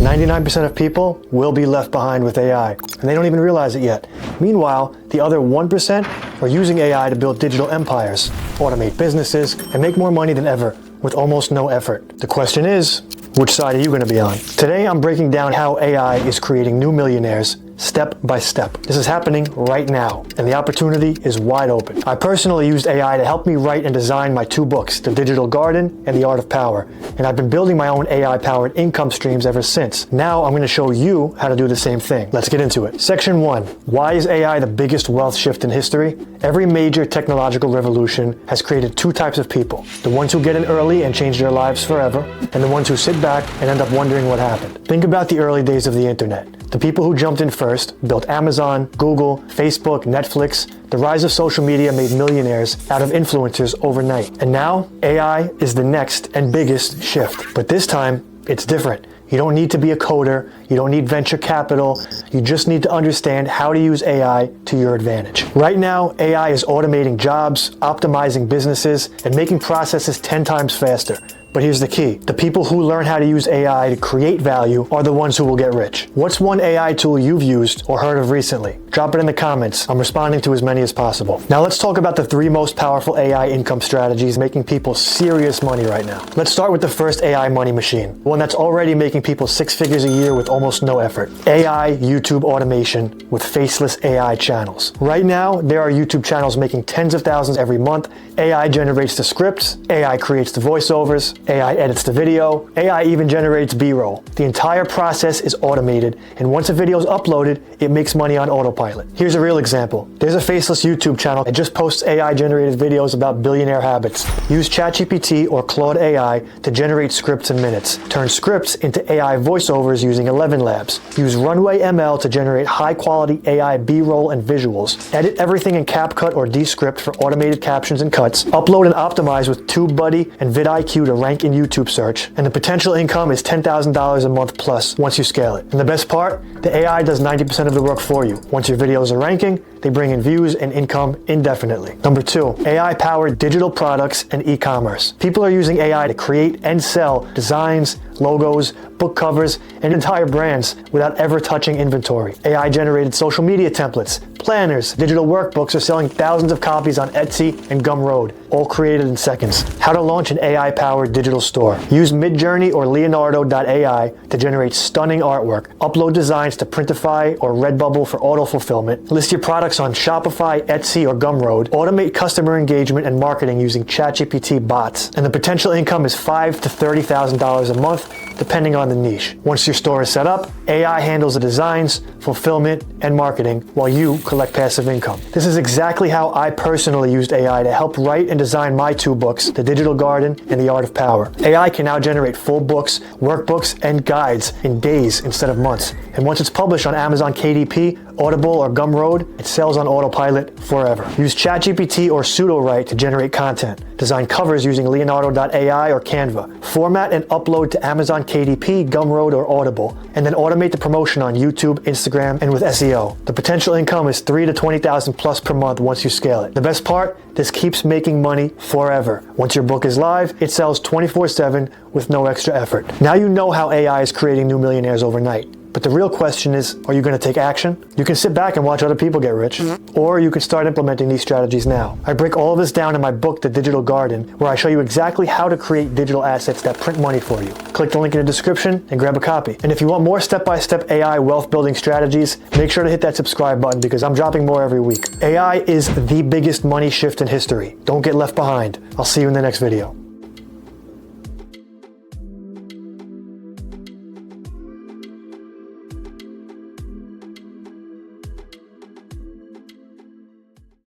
99% of people will be left behind with AI, and they don't even realize it yet. Meanwhile, the other 1% are using AI to build digital empires, automate businesses, and make more money than ever with almost no effort. The question is, which side are you going to be on? Today, I'm breaking down how AI is creating new millionaires step by step. This is happening right now, and the opportunity is wide open. I personally used AI to help me write and design my 2 books, The Digital Garden and The Art of Power, and I've been building my own AI-powered income streams ever since. Now I'm going to show you how to do the same thing. Let's get into it. Section 1. Why is AI the biggest wealth shift in history? Every major technological revolution has created 2 types of people. The ones who get in early and change their lives forever, and the ones who sit back and end up wondering what happened. Think about the early days of the internet. The people who jumped in first built Amazon, Google, Facebook, Netflix. The rise of social media made millionaires out of influencers overnight. And now, AI is the next and biggest shift. But this time, it's different. You don't need to be a coder. You don't need venture capital. You just need to understand how to use AI to your advantage. Right now, AI is automating jobs, optimizing businesses, and making processes 10 times faster. But here's the key. The people who learn how to use AI to create value are the ones who will get rich. What's one AI tool you've used or heard of recently? Drop it in the comments. I'm responding to as many as possible. Now let's talk about the 3 most powerful AI income strategies making people serious money right now. Let's start with the first AI money machine, one that's already making people 6 figures a year with almost no effort. AI YouTube automation with faceless AI channels. Right now, there are YouTube channels making tens of thousands every month. AI generates the scripts, AI creates the voiceovers, AI edits the video, AI even generates B-roll. The entire process is automated, and once a video is uploaded, it makes money on autopilot. Here's a real example. There's a faceless YouTube channel that just posts AI-generated videos about billionaire habits. Use ChatGPT or Claude AI to generate scripts in minutes. Turn scripts into AI voiceovers using 11 Labs. Use Runway ML to generate high-quality AI B-roll and visuals. Edit everything in CapCut or Descript for automated captions and cuts. Upload and optimize with TubeBuddy and vidIQ to rank in YouTube search, and the potential income is $10,000 a month plus once you scale it. And the best part, the AI does 90% of the work for you. Once your videos are ranking, they bring in views and income indefinitely. Number 2, AI-powered digital products and e-commerce. People are using AI to create and sell designs, logos, book covers, and entire brands without ever touching inventory. AI-generated social media templates, planners, digital workbooks are selling thousands of copies on Etsy and Gumroad, all created in seconds. How to launch an AI-powered digital store. Use Midjourney or Leonardo.ai to generate stunning artwork. Upload designs to Printify or Redbubble for auto-fulfillment. List your products on Shopify, Etsy, or Gumroad. Automate customer engagement and marketing using ChatGPT bots. And the potential income is $5,000 to $30,000 a month, depending on the niche. Once your store is set up, AI handles the designs, fulfillment, and marketing while you collect passive income. This is exactly how I personally used AI to help write and design my 2 books, The Digital Garden and The Art of Power. AI can now generate full books, workbooks, and guides in days instead of months. And once it's published on Amazon KDP, Audible, or Gumroad, it sells on autopilot forever. Use ChatGPT or Sudowrite to generate content. Design covers using Leonardo.ai or Canva. Format and upload to Amazon KDP, Gumroad, or Audible, and then automate the promotion on YouTube, Instagram, and with SEO. The potential income is $3,000 to $20,000 plus per month once you scale it. The best part, this keeps making money forever. Once your book is live, it sells 24/7 with no extra effort. Now you know how AI is creating new millionaires overnight. But the real question is, are you going to take action? You can sit back and watch other people get rich, or you can start implementing these strategies now. I break all of this down in my book, The Digital Garden, where I show you exactly how to create digital assets that print money for you. Click the link in the description and grab a copy. And if you want more step-by-step AI wealth building strategies, make sure to hit that subscribe button because I'm dropping more every week. AI is the biggest money shift in history. Don't get left behind. I'll see you in the next video.